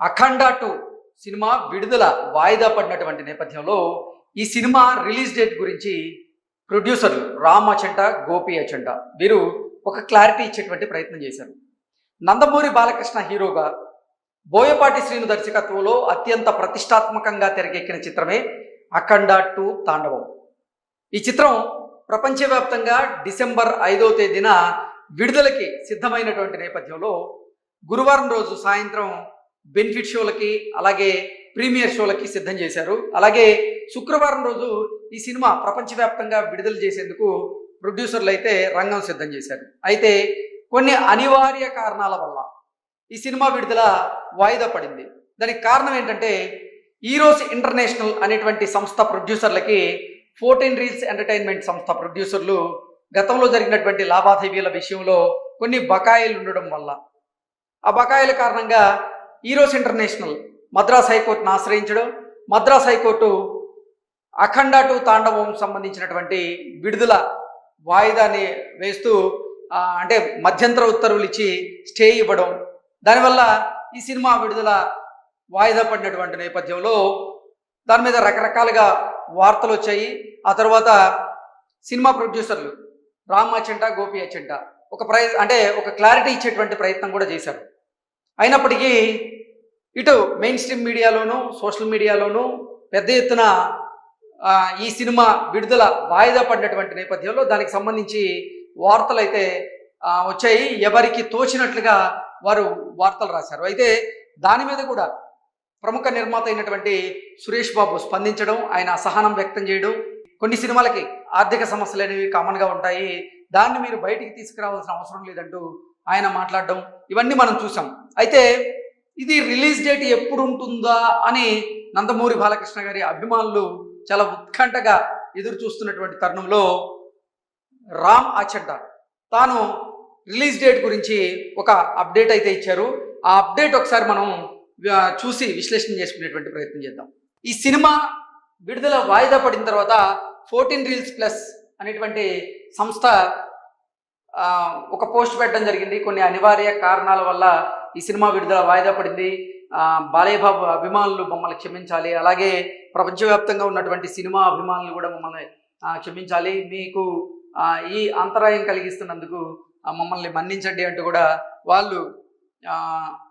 అఖండ 2 cinema విడుదల వాయిదా పడినటువంటి నేపథ్యంలో ఈ సినిమా రిలీజ్ డేట్ గురించి ప్రొడ్యూసర్లు రామ్ అచంట, గోపి అచంట వీరు ఒక క్లారిటీ ఇచ్చేటువంటి ప్రయత్నం చేశారు. నందమూరి బాలకృష్ణ హీరోగా, బోయపాటి శ్రీను దర్శకత్వంలో అత్యంత ప్రతిష్టాత్మకంగా తెరకెక్కిన చిత్రమే అఖండ 2 తాండవం. ఈ చిత్రం ప్రపంచవ్యాప్తంగా డిసెంబర్ 5వ తేదీన విడుదలకి సిద్ధమైనటువంటి నేపథ్యంలో గురువారం రోజు సాయంత్రం బెనిఫిట్ షోలకి అలాగే ప్రీమియర్ షోలకి సిద్ధం చేశారు. అలాగే శుక్రవారం రోజు ఈ సినిమా ప్రపంచవ్యాప్తంగా విడుదల చేసేందుకు ప్రొడ్యూసర్లు అయితే రంగం సిద్ధం చేశారు. అయితే కొన్ని అనివార్య కారణాల వల్ల ఈ సినిమా విడుదల వాయిదా పడింది. దానికి కారణం ఏంటంటే ఈరోస్ ఇంటర్నేషనల్ అనేటువంటి సంస్థ ప్రొడ్యూసర్లకి 14 రీల్స్ ఎంటర్టైన్మెంట్ సంస్థ ప్రొడ్యూసర్లు గతంలో జరిగినటువంటి లావాదేవీల విషయంలో కొన్ని బకాయిలు ఉండడం వల్ల, ఆ బకాయిల కారణంగా ఈరోస్ ఇంటర్నేషనల్ మద్రాస్ హైకోర్టును ఆశ్రయించడం, మద్రాస్ హైకోర్టు అఖండ 2 తాండవం సంబంధించినటువంటి విడుదల వాయిదాని వేస్తూ అంటే మధ్యంతర ఉత్తర్వులు ఇచ్చి స్టే ఇవ్వడం, దానివల్ల ఈ సినిమా విడుదల వాయిదా పడినటువంటి నేపథ్యంలో దాని మీద రకరకాలుగా వార్తలు వచ్చాయి. ఆ తర్వాత సినిమా ప్రొడ్యూసర్లు రామ్ అచంట, గోపి అచంట ఒక క్లారిటీ ఇచ్చేటువంటి ప్రయత్నం కూడా చేశారు. అయినప్పటికీ ఇటు మెయిన్ స్ట్రీమ్ మీడియాలోనూ సోషల్ మీడియాలోనూ పెద్ద ఎత్తున ఈ సినిమా విడుదల వాయిదా పడినటువంటి నేపథ్యంలో దానికి సంబంధించి వార్తలు అయితే వచ్చాయి. ఎవరికి తోచినట్లుగా వారు వార్తలు రాశారు. అయితే దాని మీద కూడా ప్రముఖ నిర్మాత అయినటువంటి సురేష్ బాబు స్పందించడం, ఆయన అసహనం వ్యక్తం చేయడం, కొన్ని సినిమాలకి ఆర్థిక సమస్యలు అనేవి కామన్గా ఉంటాయి, దాన్ని మీరు బయటికి తీసుకురావాల్సిన అవసరం లేదంటూ ఆయన మాట్లాడడం, ఇవన్నీ మనం చూసాం. అయితే ఇది రిలీజ్ డేట్ ఎప్పుడు ఉంటుందా అని నందమూరి బాలకృష్ణ గారి అభిమానులు చాలా ఉత్కంఠగా ఎదురు చూస్తున్నటువంటి తరుణంలో రామ్ అచంట తాను రిలీజ్ డేట్ గురించి ఒక అప్డేట్ అయితే ఇచ్చారు. ఆ అప్డేట్ ఒకసారి మనం చూసి విశ్లేషణ చేసుకునేటువంటి ప్రయత్నం చేద్దాం. ఈ సినిమా విడుదల వాయిదా పడిన తర్వాత 14 రీల్స్ ప్లస్ అనేటువంటి సంస్థ ఒక పోస్ట్ పెట్టడం జరిగింది. కొన్ని అనివార్య కారణాల వల్ల ఈ సినిమా విడుదల వాయిదా పడింది, బాలయ్య బాబు అభిమానులు మమ్మల్ని క్షమించాలి, అలాగే ప్రపంచవ్యాప్తంగా ఉన్నటువంటి సినిమా అభిమానులు కూడా మమ్మల్ని క్షమించాలి, మీకు ఈ అంతరాయం కలిగిస్తున్నందుకు మమ్మల్ని మన్నించండి అంటూ కూడా వాళ్ళు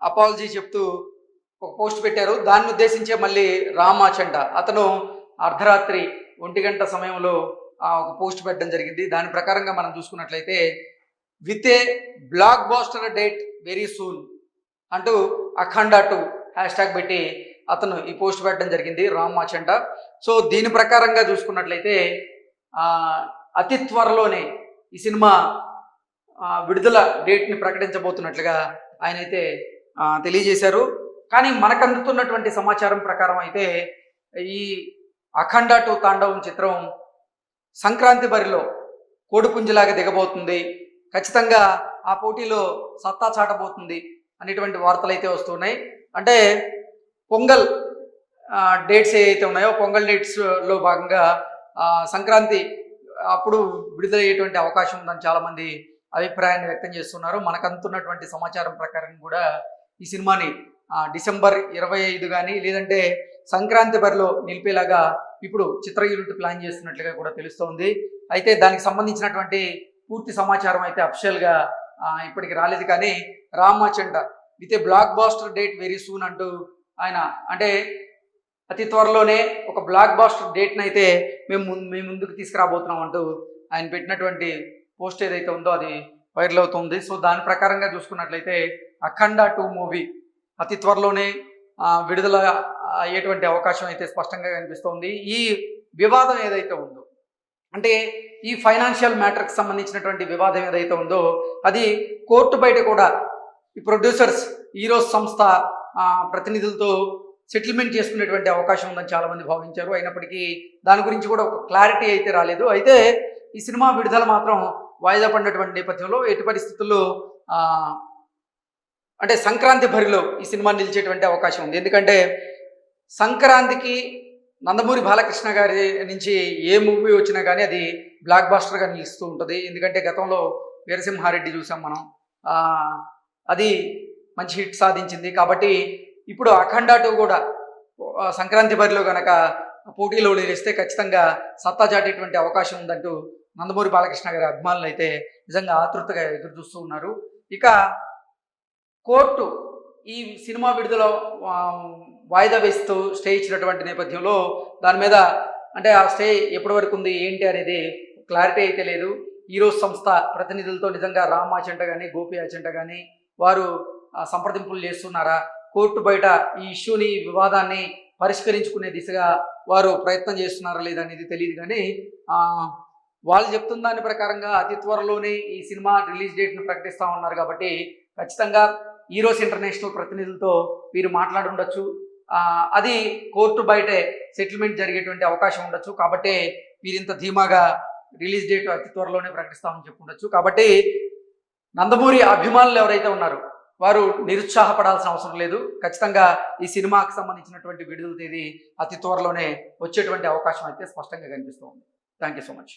అపాలజీ చెప్తూ ఒక పోస్ట్ పెట్టారు. దాన్ని ఉద్దేశించే మళ్ళీ రామ్ అచంట అతను అర్ధరాత్రి 1 గంట సమయంలో ఒక పోస్ట్ పెట్టడం జరిగింది. దాని ప్రకారంగా మనం చూసుకున్నట్లయితే with a block buster date very soon అంటూ అఖండ 2 హ్యాష్ట్యాగ్ పెట్టి అతను ఈ పోస్ట్ పెట్టడం జరిగింది రామ్ అచంట. సో దీని ప్రకారంగా చూసుకున్నట్లయితే అతి త్వరలోనే ఈ సినిమా విడుదల డేట్ని ప్రకటించబోతున్నట్లుగా ఆయన అయితే తెలియజేశారు. కానీ మనకు అందుతున్నటువంటి సమాచారం ప్రకారం అయితే ఈ అఖండ 2 తాండవం చిత్రం సంక్రాంతి బరిలో కోడిపుంజిలాగా దిగబోతుంది, ఖచ్చితంగా ఆ పోటీలో సత్తా చాటబోతుంది అనేటువంటి వార్తలు అయితే వస్తున్నాయి. అంటే పొంగల్ డేట్స్ ఏవైతే ఉన్నాయో పొంగల్ డేట్స్లో భాగంగా సంక్రాంతి అప్పుడు విడుదలయ్యేటువంటి అవకాశం ఉందని చాలామంది అభిప్రాయాన్ని వ్యక్తం చేస్తున్నారు. మనకు అందుతున్నటువంటి సమాచారం ప్రకారం కూడా ఈ సినిమాని డిసెంబర్ 25 కానీ లేదంటే సంక్రాంతి బరిలో నిలిపేలాగా ఇప్పుడు చిత్ర యూనిట్ ప్లాన్ చేస్తున్నట్లుగా కూడా తెలుస్తోంది. అయితే దానికి సంబంధించినటువంటి పూర్తి సమాచారం అయితే అఫిషియల్గా ఇప్పటికి రాలేదు. కానీ Ram Achanta with a block buster date very soon అంటూ ఆయన అంటే అతి త్వరలోనే ఒక బ్లాక్ బాస్టర్ డేట్ని అయితే మేము ముందుకు తీసుకురాబోతున్నాం అంటూ ఆయన పెట్టినటువంటి పోస్ట్ ఏదైతే ఉందో అది వైరల్ అవుతుంది. సో దాని ప్రకారంగా చూసుకున్నట్లయితే అఖండ 2 మూవీ అతి త్వరలోనే విడుదల అయ్యేటువంటి అవకాశం అయితే స్పష్టంగా కనిపిస్తోంది. ఈ వివాదం ఏదైతే ఉందో అంటే ఈ ఫైనాన్షియల్ మ్యాటర్కి సంబంధించినటువంటి వివాదం ఏదైతే ఉందో అది కోర్టు బయట కూడా ఈ ప్రొడ్యూసర్స్ ఈరోస్ సంస్థ ప్రతినిధులతో సెటిల్మెంట్ చేసుకునేటువంటి అవకాశం ఉందని చాలామంది భావించారు. అయినప్పటికీ దాని గురించి కూడా ఒక క్లారిటీ అయితే రాలేదు. అయితే ఈ సినిమా విడుదల మాత్రం వాయిదా పడినటువంటి నేపథ్యంలో ఎట్టి పరిస్థితుల్లో అంటే సంక్రాంతి బరిలో ఈ సినిమా నిలిచేటువంటి అవకాశం ఉంది. ఎందుకంటే సంక్రాంతికి నందమూరి బాలకృష్ణ గారి నుంచి ఏ మూవీ వచ్చినా కానీ అది బ్లాక్ బాస్టర్గా నిలుస్తూ ఉంటుంది. ఎందుకంటే గతంలో వీరసింహారెడ్డి చూసాం మనం, అది మంచి హిట్ సాధించింది. కాబట్టి ఇప్పుడు అఖండ 2 కూడా సంక్రాంతి బరిలో గనక పోటీలో నిలిస్తే ఖచ్చితంగా సత్తా చాటేటువంటి అవకాశం ఉందంటూ నందమూరి బాలకృష్ణ గారి అభిమానులు అయితే నిజంగా ఆతృతగా ఎదురు చూస్తూ ఉన్నారు. ఇక కోర్టు ఈ సినిమా విడుదల ఆ, వాయిదా వేస్తూ స్టే ఇచ్చినటువంటి నేపథ్యంలో దాని మీద అంటే ఆ స్టే ఎప్పటి వరకు ఉంది ఏంటి అనేది క్లారిటీ అయితే లేదు. ఈరోజు సంస్థ ప్రతినిధులతో నిజంగా రామ్ ఆచంట కానీ గోపి ఆచంట కానీ వారు సంప్రదింపులు చేస్తున్నారా, కోర్టు బయట ఈ ఇష్యూని వివాదాన్ని పరిష్కరించుకునే దిశగా వారు ప్రయత్నం చేస్తున్నారా లేదా అనేది తెలియదు. కానీ వాళ్ళు చెప్తున్న దాని ప్రకారంగా అతి త్వరలోనే ఈ సినిమా రిలీజ్ డేట్ను ప్రకటిస్తూ ఉన్నారు. కాబట్టి ఖచ్చితంగా ఈరోస్ ఇంటర్నేషనల్ ప్రతినిధులతో వీరు మాట్లాడి ఉండొచ్చు. అది కోర్టు బయటే సెటిల్మెంట్ జరిగేటువంటి అవకాశం ఉండొచ్చు. కాబట్టి వీరింత ధీమాగా రిలీజ్ డేట్ అతి త్వరలోనే ప్రకటిస్తామని చెప్పుండొచ్చు. కాబట్టి నందమూరి అభిమానులు ఎవరైతే ఉన్నారో వారు నిరుత్సాహపడాల్సిన అవసరం లేదు. ఖచ్చితంగా ఈ సినిమాకి సంబంధించినటువంటి విడుదల తేదీ అతి త్వరలోనే వచ్చేటువంటి అవకాశం అయితే స్పష్టంగా కనిపిస్తూ ఉంది. Thank you so much.